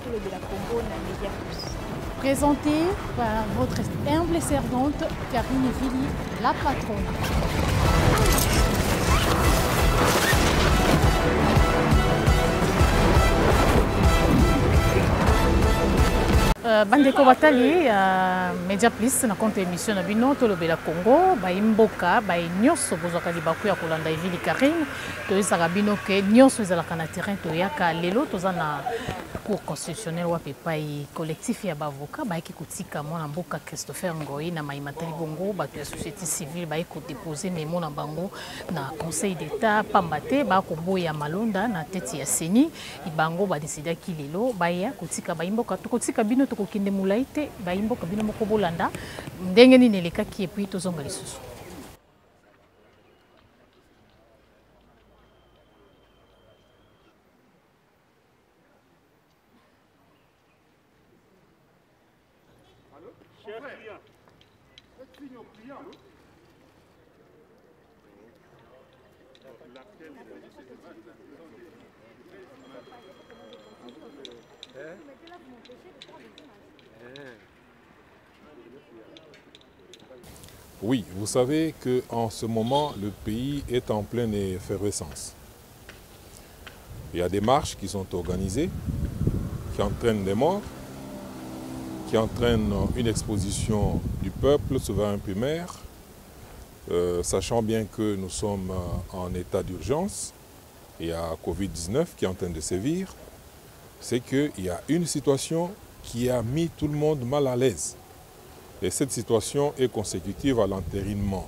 tout le de la Congo na Média Plus. Présenté par votre humble servante Karine Vili, la patronne. Bandeko batali Média Plus na compte émission na bino tolobela Congo baimboka bainyoso bozwaka libaku ya kolanda Vili Karine toyesaka bino ke nyonso ezalaka na terrain toyaka lelo toza na cour constitutionnel wa pepai collectif ya bavoka baiki kotika mwana mboka Christopher Ngoyi na maimatali bongo bato ya société civile baiki kodepose memo na bango na conseil d'état pambate bakoboya malonda na tete ya seni ibango badesidaki lelo baya kotika baimboka tokotika bino tokokende mulai te baimboka bino moko bolanda ndenge nini elekaki epui tozonga lisusu. Oui, vous savez qu'en ce moment, le pays est en pleine effervescence. Il y a des marches qui sont organisées, qui entraînent des morts, qui entraînent une exposition du peuple souverain primaire, sachant bien que nous sommes en état d'urgence, il y a Covid-19 qui est en train de sévir, c'est qu'il y a une situation qui a mis tout le monde mal à l'aise. Et cette situation est consécutive à l'entérinement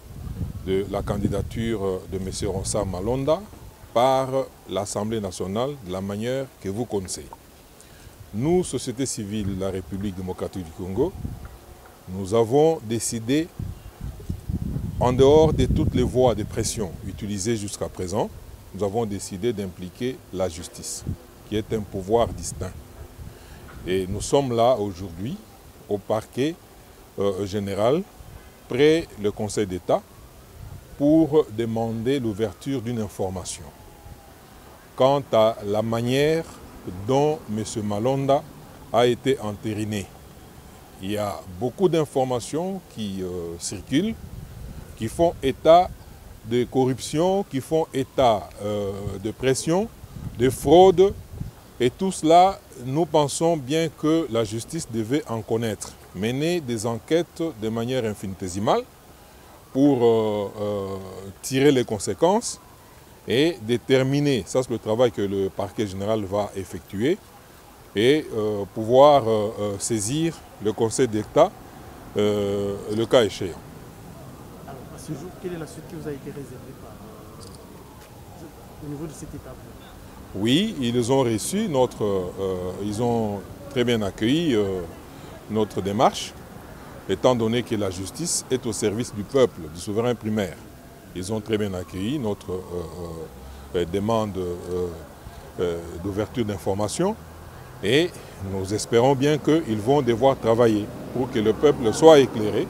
de la candidature de M. Ronsa Malonda par l'Assemblée nationale de la manière que vous connaissez. Nous, société civile de la République démocratique du Congo, nous avons décidé, en dehors de toutes les voies de pression utilisées jusqu'à présent, nous avons décidé d'impliquer la justice, qui est un pouvoir distinct. Et nous sommes là aujourd'hui au parquet général, près le Conseil d'État, pour demander l'ouverture d'une information quant à la manière dont M. Malonda a été entériné. Il y a beaucoup d'informations qui circulent, qui font état de corruption, qui font état de pression, de fraude, et tout cela, nous pensons bien que la justice devait en connaître, mener des enquêtes de manière infinitésimale pour tirer les conséquences et déterminer, ça c'est le travail que le parquet général va effectuer, et pouvoir saisir le Conseil d'État le cas échéant. Alors, à ce jour, quelle est la suite qui vous a été réservée au niveau de cette étape? Oui, ils ont reçu ils ont très bien accueilli notre démarche, étant donné que la justice est au service du peuple, du souverain primaire. Ils ont très bien accueilli notre demande d'ouverture d'information et nous espérons bien qu'ils vont devoir travailler pour que le peuple soit éclairé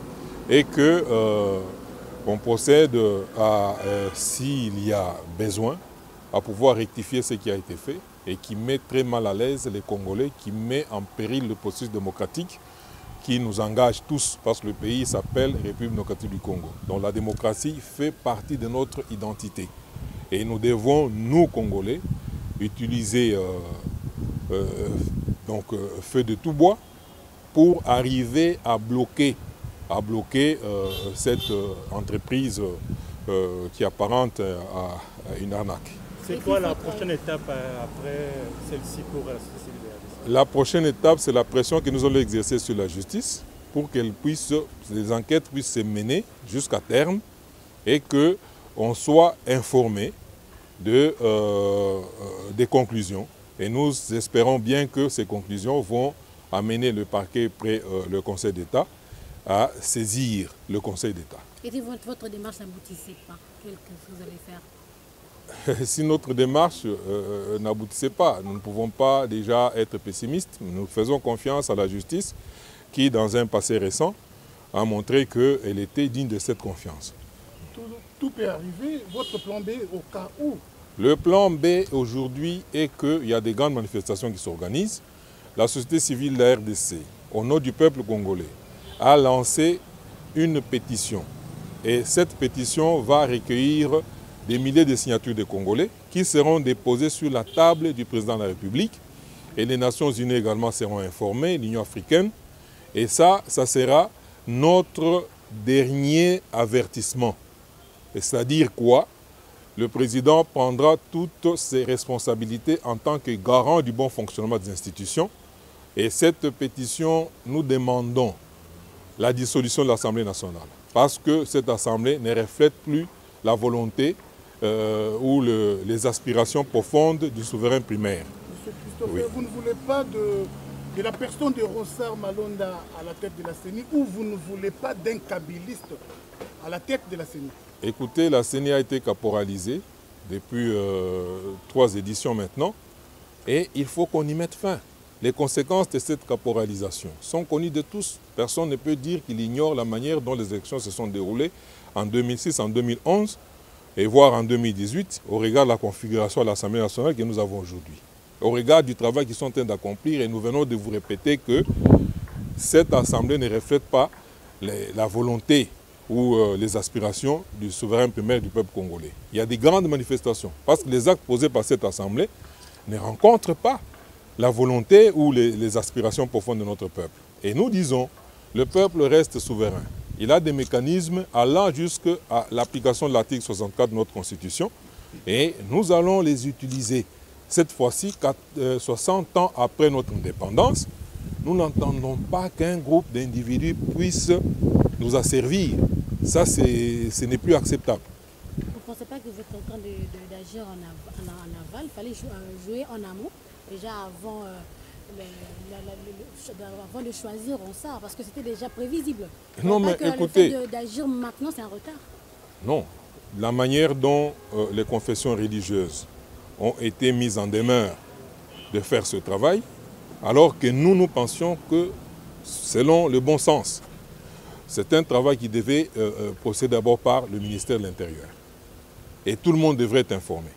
et qu'on procède à, s'il y a besoin, à pouvoir rectifier ce qui a été fait et qui met très mal à l'aise les Congolais, qui met en péril le processus démocratique qui nous engage tous, parce que le pays s'appelle République démocratique du Congo. Donc la démocratie fait partie de notre identité. Et nous devons, nous Congolais, utiliser feu de tout bois pour arriver à bloquer cette entreprise qui apparente à une arnaque. C'est quoi la prochaine étape après celle-ci pour la société civile? La prochaine étape, c'est la pression que nous allons exercer sur la justice pour que les enquêtes puissent se mener jusqu'à terme et qu'on soit informé des conclusions. Et nous espérons bien que ces conclusions vont amener le parquet près le Conseil d'État à saisir le Conseil d'État. Et si votre démarche n'aboutissait pas, qu'est-ce que vous allez faire? Si notre démarche n'aboutissait pas, nous ne pouvons pas déjà être pessimistes. Nous faisons confiance à la justice qui, dans un passé récent, a montré qu'elle était digne de cette confiance. Tout peut arriver. Votre plan B au cas où? Le plan B aujourd'hui est qu'il y a des grandes manifestations qui s'organisent. la société civile de la RDC, au nom du peuple congolais, a lancé une pétition. Et cette pétition va recueillir des milliers de signatures de Congolais qui seront déposées sur la table du président de la République. Et les Nations Unies également seront informées, l'Union africaine. Et ça sera notre dernier avertissement. C'est-à-dire quoi? Le président prendra toutes ses responsabilités en tant que garant du bon fonctionnement des institutions. Et cette pétition, nous demandons la dissolution de l'Assemblée nationale. Parce que cette Assemblée ne reflète plus la volonté ou les aspirations profondes du souverain primaire. Monsieur Christophe, Oui. vous ne voulez pas de la personne de Ronsard Malonda à la tête de la CENI ou vous ne voulez pas d'un kabiliste à la tête de la CENI? Écoutez, la CENI a été caporalisée depuis 3 éditions maintenant et il faut qu'on y mette fin. Les conséquences de cette caporalisation sont connues de tous. Personne ne peut dire qu'il ignore la manière dont les élections se sont déroulées en 2006, en 2011 et voire en 2018 au regard de la configuration de l'Assemblée nationale que nous avons aujourd'hui. Au regard du travail qu'ils sont en train d'accomplir et nous venons de vous répéter que cette Assemblée ne reflète pas la volonté ou les aspirations du souverain primaire du peuple congolais. Il y a des grandes manifestations parce que les actes posés par cette Assemblée ne rencontrent pas la volonté ou les aspirations profondes de notre peuple. Et nous disons, le peuple reste souverain. Il a des mécanismes allant jusqu'à l'application de l'article 64 de notre Constitution et nous allons les utiliser. Cette fois-ci, 60 ans après notre indépendance, nous n'entendons pas qu'un groupe d'individus puisse nous asservir. Ça, ce n'est plus acceptable. Vous ne pensez pas que vous êtes en train d'agir en aval? Il fallait jouer en amont, déjà avant de choisir Ronsard, parce que c'était déjà prévisible. Non, mais écoutez, le fait d'agir maintenant, c'est un retard. Non, la manière dont les confessions religieuses ont été mises en demeure de faire ce travail, alors que nous pensions que, selon le bon sens, c'est un travail qui devait procéder d'abord par le ministère de l'Intérieur. Et tout le monde devrait être informé.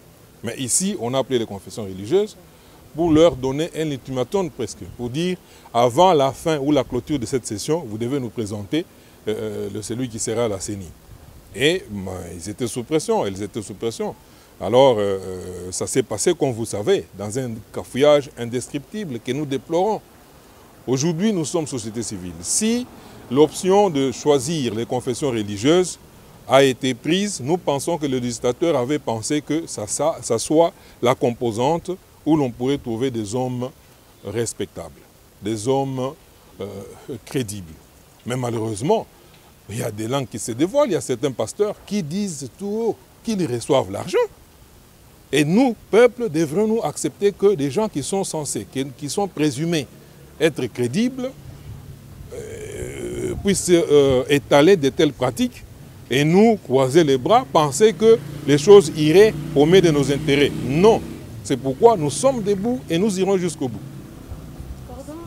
Mais ici, on a appelé les confessions religieuses pour leur donner un ultimatum presque, pour dire, avant la fin ou la clôture de cette session, vous devez nous présenter celui qui sera à la CENI. Et ils étaient sous pression, elles étaient sous pression. Alors, ça s'est passé, comme vous savez, dans un cafouillage indescriptible que nous déplorons. Aujourd'hui, nous sommes société civile. Si l'option de choisir les confessions religieuses a été prise, nous pensons que le législateur avait pensé que ça soit la composante où l'on pourrait trouver des hommes respectables, des hommes crédibles. Mais malheureusement, il y a des langues qui se dévoilent, il y a certains pasteurs qui disent tout haut qu'ils reçoivent l'argent. Et nous, peuple, devrons-nous accepter que des gens qui sont censés, qui sont présumés être crédibles, puissent étaler de telles pratiques et nous croiser les bras, penser que les choses iraient au mieux de nos intérêts. Non. C'est pourquoi nous sommes debout et nous irons jusqu'au bout.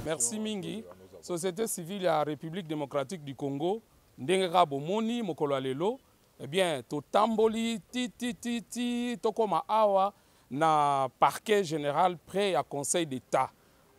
Merci Mingi. Société civile à la République démocratique du Congo, Ndengeka Bomoni, Mokolo Lelo, eh bien, Totamboli, Tokoma Awa, na parquet général prêt à Conseil d'État.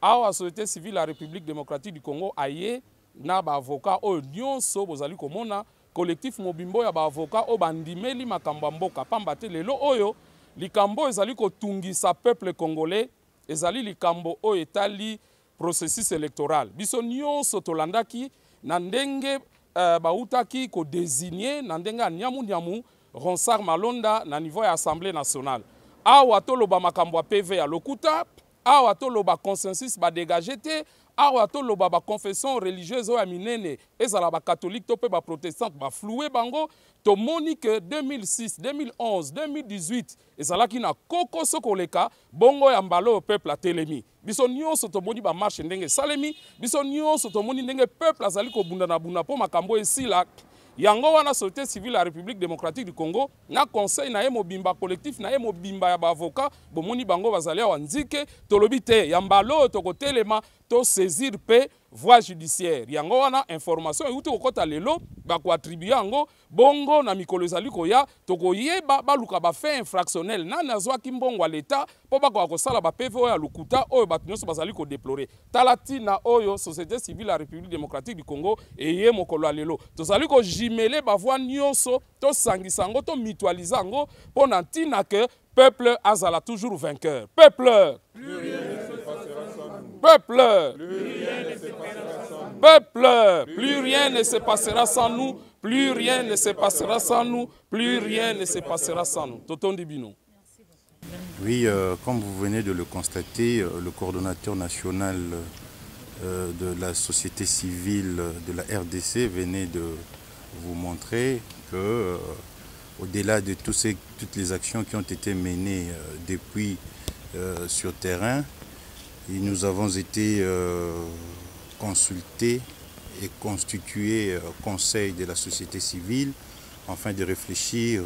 Awa, Société civile à la République démocratique du Congo, aye, na ba avocat o nyonso bozali komona collectif mobimbo ya ba avocat o bandimeli makambo mboka pambate lelo oyo likambo ezali kotungisa peuple congolais ezali likambo o etali processus électoral biso nyonso tolandaki na ndenge bautaki ko désigner na ndenge nyamu Ronsard Malonda na niveau ya Assemblée nationale awa toloba makambo ya PV ya lokuta awa toloba consensus ba dégager te awa toloba ba confession religieuse ya minene ezala ba catholique to pe ba protestante ba floué bango to moni que 2006 2011 2018 ezalaki na koko sokoleka bongo ya mbalo au peuple a telemi biso nyonso to moni ba marche ndenge salemi biso nyonso to moni ndenge peuple azali ko bunda na buna po makambo esila yango wana société civile la République démocratique du Congo na conseil na ye mobimba collectif na ye mobimba ya ba avocat bomoni bango bazali wa nzike tolobi te ya mbalo to kotelema to saisir pe voie judiciaire. Yango wana information euti kokota lelo bako attribuer yango bongo na mikolo ezali koya tokoyeba baluka ba fait infractionnel nani azwaki mbongo ya leta po bako akosala ba PV oyo ya lukuta oyo bato nyonso bazali ko déplorer. Talatina oyo société civile la République démocratique du Congo eye mokolo ya lelo tozali ko jimele ba voix nyonso to sangisa yango to mutualiser yango po na ntina que peuple azala toujours vainqueur. Peuple, plus rien ne se passera sans nous. Peuple, plus rien ne se passera sans nous. Peuple, plus rien ne se passera sans nous. Plus rien ne se passera sans nous. Plus rien ne se passera sans nous. Tonton Dibino. Oui, comme vous venez de le constater, le coordonnateur national de la société civile de la RDC venait de vous montrer que au-delà de toutes les actions qui ont été menées depuis sur terrain, nous avons été consultés et constitués conseil de la société civile afin de réfléchir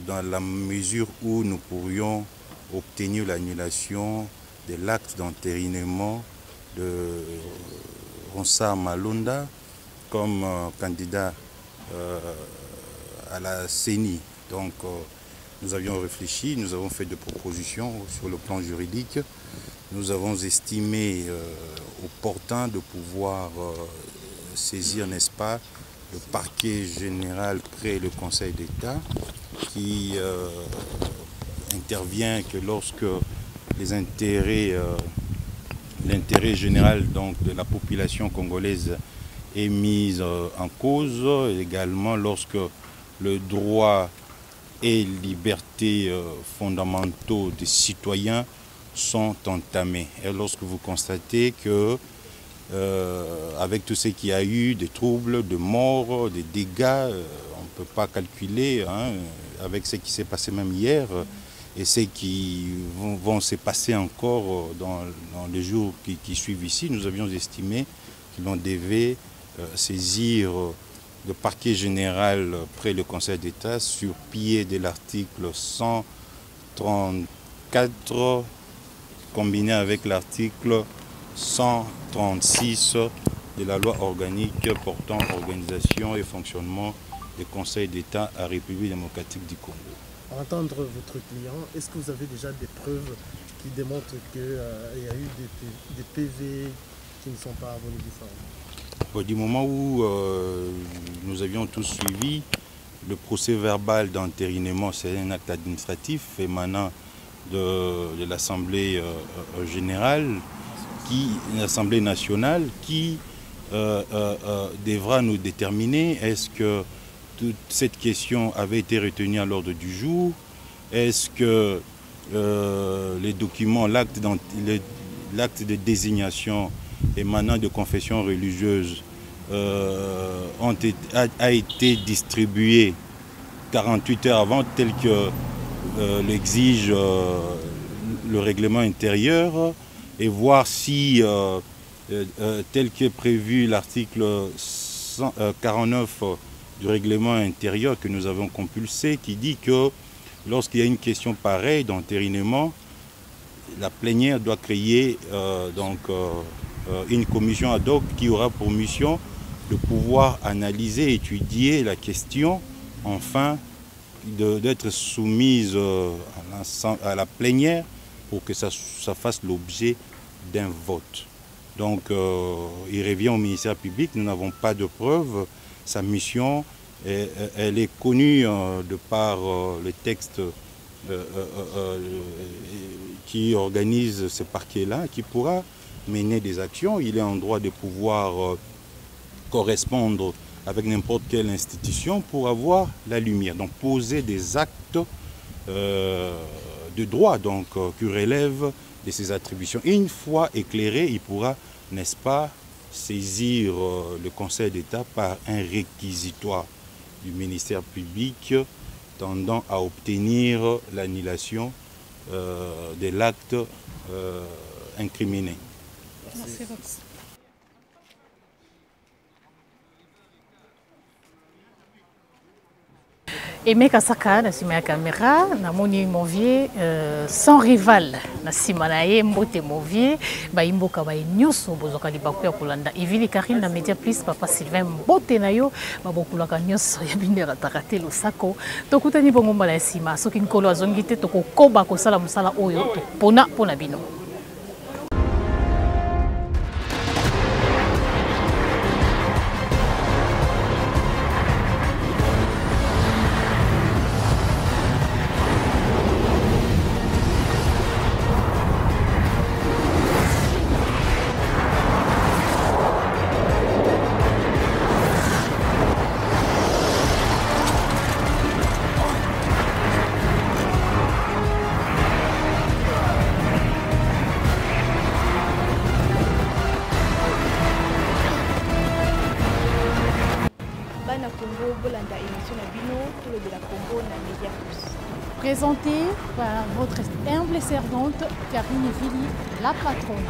dans la mesure où nous pourrions obtenir l'annulation de l'acte d'entérinement de Ronsard Malonda comme candidat à la CENI. Donc nous avions réfléchi, nous avons fait des propositions sur le plan juridique. Nous avons estimé opportun de pouvoir saisir, n'est-ce pas, le parquet général près le Conseil d'État qui intervient que lorsque les intérêts, l'intérêt général donc, de la population congolaise est mis en cause, également lorsque le droit et libertés fondamentaux des citoyens sont entamés. Et lorsque vous constatez que avec tout ce qu'il y a eu, des troubles, de morts, des dégâts, on ne peut pas calculer, hein, avec ce qui s'est passé même hier et ce qui vont se passer encore dans les jours qui suivent ici, nous avions estimé que l'on devait saisir le parquet général près le Conseil d'État sur pied de l'article 134 combiné avec l'article 136 de la loi organique portant organisation et fonctionnement des conseils d'État à République démocratique du Congo. À entendre votre client, est-ce que vous avez déjà des preuves qui démontrent qu'il y a eu des PV qui ne sont pas venus du forum? Du moment où nous avions tous suivi, le procès verbal d'entérinement, c'est un acte administratif émanant de l'Assemblée générale, l'Assemblée nationale, qui devra nous déterminer est-ce que toute cette question avait été retenue à l'ordre du jour, est-ce que les documents, l'acte de désignation émanant de confession religieuse a été distribué 48 heures avant, tel que l'exige le règlement intérieur, et voir si, tel qu'est prévu l'article 49 du règlement intérieur que nous avons compulsé, qui dit que lorsqu'il y a une question pareille d'entérinement, la plénière doit créer une commission ad hoc qui aura pour mission de pouvoir analyser, étudier la question, enfin d'être soumise à la plénière pour que ça fasse l'objet d'un vote. Donc il revient au ministère public, nous n'avons pas de preuves, sa mission elle est connue de par le texte qui organise ce parquet-là, qui pourra mener des actions. Il est en droit de pouvoir correspondre avec n'importe quelle institution pour avoir la lumière. Donc poser des actes de droit donc, qui relèvent de ses attributions. Et une fois éclairé, il pourra, n'est-ce pas, saisir le Conseil d'État par un réquisitoire du ministère public tendant à obtenir l'annulation de l'acte incriminé. Merci. Aimé Kasaka, na sima ya caméra, namoni Movier sans rival. Na sima na ye mbote Movier, ba imboka ba nyoso bozoka libaku ya kolanda. Evili Karine na Media Plus papa Sylvain mbote na yo ba bokulaka nyoso ya bindera takate losako. Tokutani bongo mbala ya sima soki nkolo azongi te tokokoba kosala musala oyo pona bino. Présenté par votre humble servante Karine Vili, la patronne.